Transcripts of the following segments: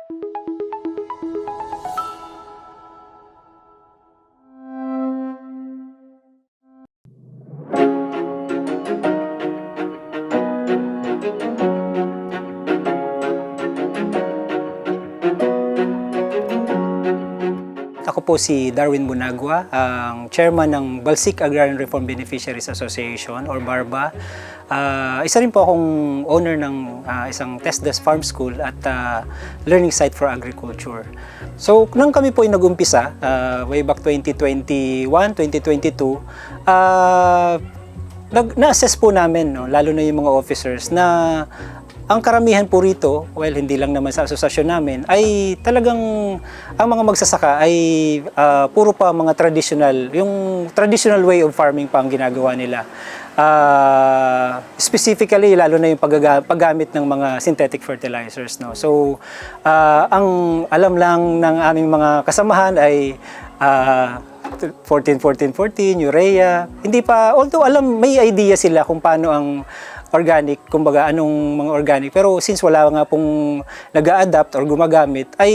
Ako po si Darwin Bunagua, ang chairman ng Balsik Agrarian Reform Beneficiaries Association or BARBA. Isa rin po akong owner ng isang TESDAS Farm School at Learning Site for Agriculture. So, nang kami po ay nag-umpisa, way back 2021, 2022, na-assess po namin, no, lalo na yung mga officers, na ang karamihan po rito, well, hindi lang naman sa asosasyon namin, ay talagang ang mga magsasaka ay puro pa mga traditional, yung traditional way of farming pa ang ginagawa nila. Specifically, lalo na yung paggamit ng mga synthetic fertilizers. No? So, ang alam lang ng aming mga kasamahan ay 14-14-14, urea. Hindi pa, although may idea sila kung paano ang organic, kumbaga anong mga organic, pero since wala nga pong nag-a-adapt or gumagamit, ay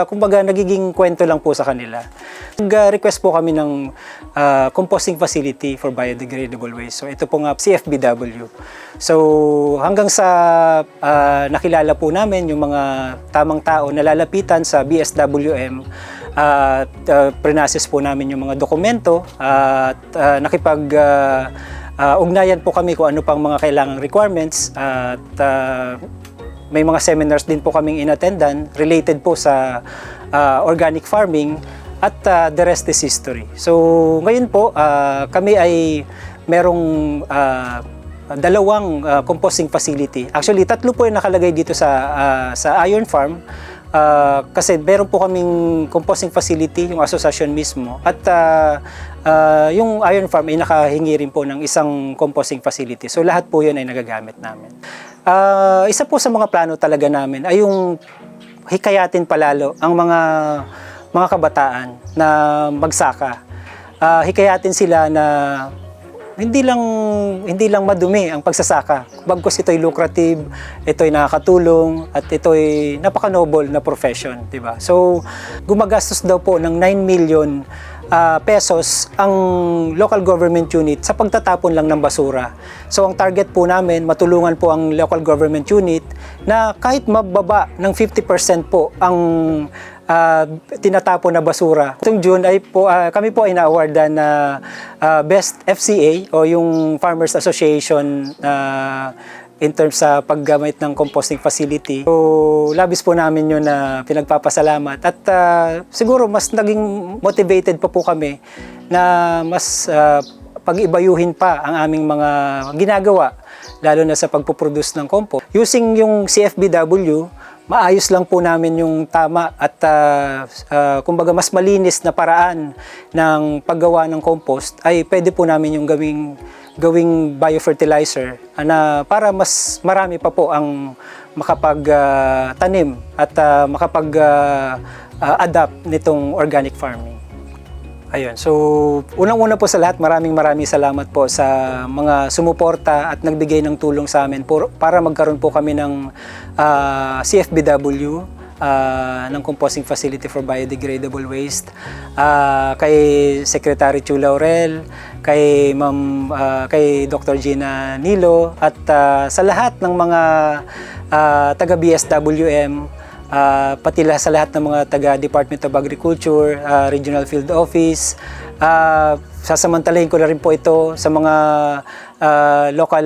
kumbaga nagiging kwento lang po sa kanila. Nag-request po kami ng composting facility for biodegradable waste. So ito po nga CFBW. So hanggang sa nakilala po namin yung mga tamang tao na lalapitan sa BSWM, prinases po namin yung mga dokumento at ugnayan po kami kung ano pang mga kailangang requirements at may mga seminars din po kaming inattendan related po sa organic farming at the rest is history. So ngayon po kami ay merong dalawang composting facility. Actually, tatlo po yung nakalagay dito sa Iron Farm. Kasi meron po kaming composting facility, yung asosasyon mismo, at yung Iron Farm ay nakahingi rin po ng isang composting facility. So lahat po yun ay nagagamit namin. Isa po sa mga plano talaga namin ay yung hikayatin palalo ang mga kabataan na magsaka. Hikayatin sila na hindi lang madumi ang pagsasaka. Bagkus ito'y lucrative, ito'y nakakatulong, at ito'y napaka-noble na profession, di ba? So, gumagastos daw po ng 9 million pesos ang local government unit sa pagtatapon lang ng basura. So, ang target po namin, matulungan po ang local government unit na kahit mababa ng 50% po ang tinatapon na basura. Itong June ay kami po ay na-awardan na Best FCA o yung Farmers Association in terms sa paggamit ng composting facility. So, labis po namin yun na pinagpapasalamat at siguro mas naging motivated pa po kami na mas pag-ibayuhin pa ang aming mga ginagawa, lalo na sa pagpuproduce ng compost. Using yung CFBW, maayos lang po namin yung tama at kumbaga mas malinis na paraan ng paggawa ng compost ay pwede po namin yung gawing biofertilizer na para mas marami pa po ang makapagtanim at makapag-adapt nitong organic farming. Ayun. So, unang-una po sa lahat, maraming salamat po sa mga sumuporta at nagbigay ng tulong sa amin para magkaroon po kami ng CFBW, ng Composting Facility for Biodegradable Waste, kay Secretary Chu Laurel, kay Dr. Gina Nilo, at sa lahat ng mga taga BSWM, pati sa lahat ng mga taga Department of Agriculture, Regional Field Office. Sasamantalahin ko na rin po ito sa mga local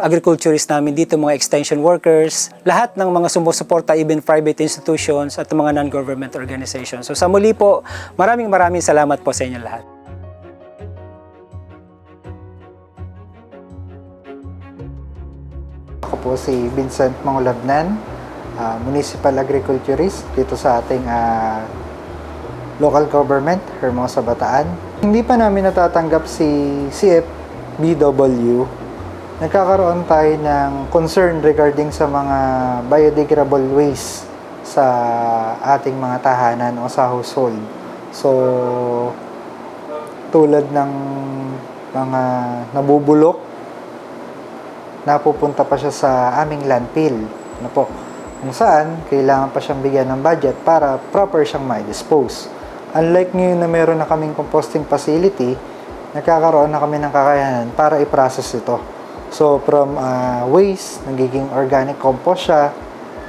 agriculturists namin dito, mga extension workers, lahat ng mga sumusuporta, even private institutions at mga non-government organizations. So sa muli po, maraming salamat po sa inyo lahat. Ako po si Vincent Mangulabnan, Municipal Agriculturist dito sa ating local government, Hermosa, Bataan. Hindi pa namin natatanggap si CFBW. Nagkakaroon tayo ng concern regarding sa mga biodegradable waste sa ating mga tahanan o sa household. So, tulad ng mga nabubulok napupunta pa siya sa aming landfill. Ano po? Kung saan, kailangan pa siyang bigyan ng budget para proper siyang ma-dispose. Unlike ngayon na meron na kaming composting facility, nagkakaroon na kami ng kakayanan para i-process ito. So, from waste, nagiging organic compost siya,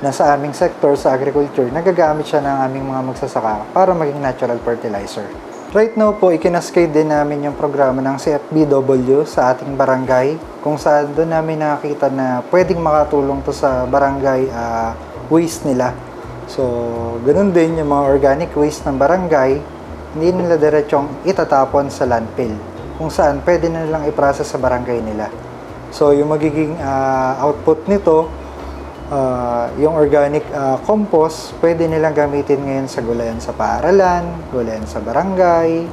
na sa aming sector, sa agriculture, nagagamit siya ng aming mga magsasaka para maging natural fertilizer. Right now po, ikinaskade din namin yung programa ng CFBW sa ating barangay, kung saan doon namin nakakita na pwedeng makatulong to sa barangay waste nila. So, ganun din yung mga organic waste ng barangay, hindi nila diretsong itatapon sa landfill, kung saan pwede na nilang i-process sa barangay nila. So, yung magiging output nito, yung organic compost, pwede nilang gamitin ngayon sa gulayan sa paaralan, gulayan sa barangay,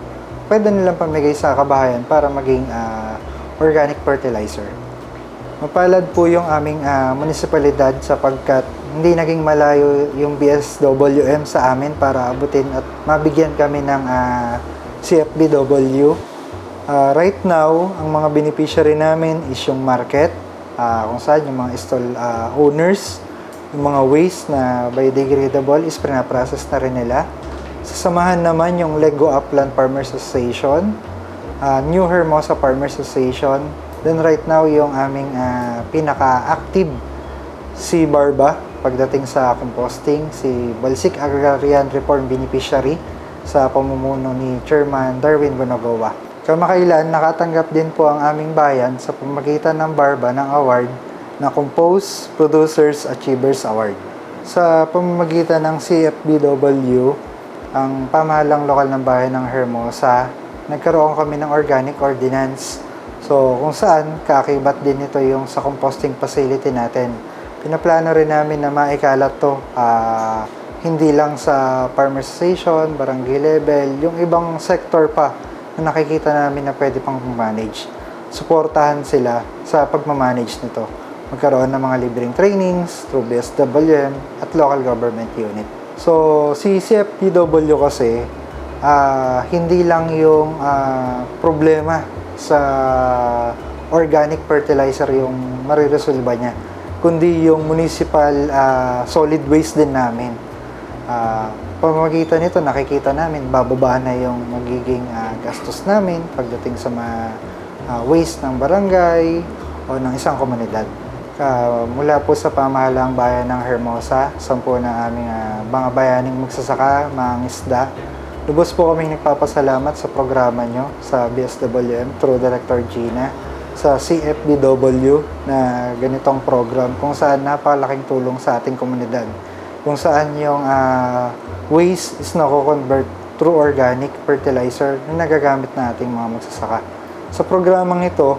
pwede nilang pamigay sa kabahayan para maging organic fertilizer. Mapalad po yung aming munisipalidad sapagkat hindi naging malayo yung BSWM sa amin para abutin at mabigyan kami ng CFBW. Right now, ang mga beneficiary namin is yung market, kung saan yung mga stall owners, yung mga waste na biodegradable is pinaprocess na rin nila. Sasamahan naman yung Lego Upland Farmers Association, New Hermosa Farmers Association, then right now yung aming pinaka-active si Barba pagdating sa composting, si Balsik Agrarian Reform Beneficiary sa pamumuno ni Chairman Darwin Bonagoa. Kamakailan, nakatanggap din po ang aming bayan sa pamamagitan ng Barba ng award na Compost Producers Achievers Award. Sa pamamagitan ng CFBW, ang pamahalang lokal ng bayan ng Hermosa, nagkaroon kami ng organic ordinance. So, kung saan, kaakibat din ito yung sa composting facility natin. Pinaplano rin namin na maikalat to, hindi lang sa farmer station, barangay level, yung ibang sector pa na nakikita namin na pwede pang manage. Suportahan sila sa pagmamanage nito. Magkaroon ng mga libreng trainings through BSWM at local government unit. So, si CFPW kasi, hindi lang yung problema sa organic fertilizer yung mariresolba niya, kundi yung municipal solid waste din namin. Pamamagitan nito, nakikita namin, bababa na yung magiging gastos namin pagdating sa mga waste ng barangay o ng isang komunidad. Mula po sa pamahalaang bayan ng Hermosa, 10 na aming mga bayaning magsasaka, mga isda, lubos po kaming nagpapasalamat sa programa nyo sa BSWM through Director Gina, sa CFBW na ganitong program kung saan napakalaking tulong sa ating komunidad. Kung saan yung waste is nako-convert through organic fertilizer na nagagamit na ating mga magsasaka. Sa programang ito,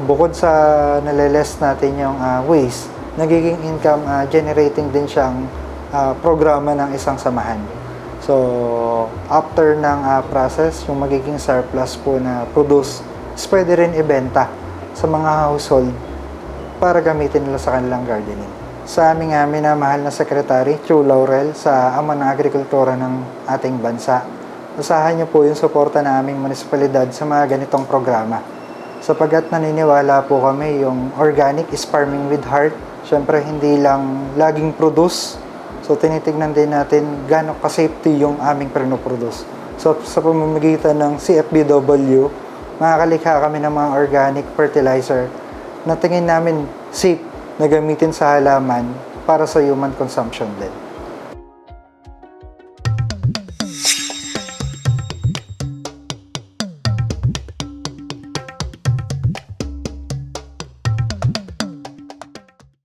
bukod sa naliless natin yung waste, nagiging income generating din siyang programa ng isang samahan. So, after ng process, yung magiging surplus po na produce, is pwede rin ibenta sa mga household para gamitin nila sa kanilang gardening. Sa aming minamahal na Secretary, Chu Laurel, sa Ama ng Agrikultura ng ating bansa, asahan niyo po yung suporta na aming munisipalidad sa mga ganitong programa. Sapagat naniniwala po kami yung organic is farming with heart. Siyempre, hindi lang laging produce. So, tinitignan din natin gano'ng ka-safety yung aming pinoproduce. So, sa pamamagitan ng CFBW, makakalikha kami ng mga organic fertilizer na tingin namin safe na gamitin sa halaman para sa human consumption din.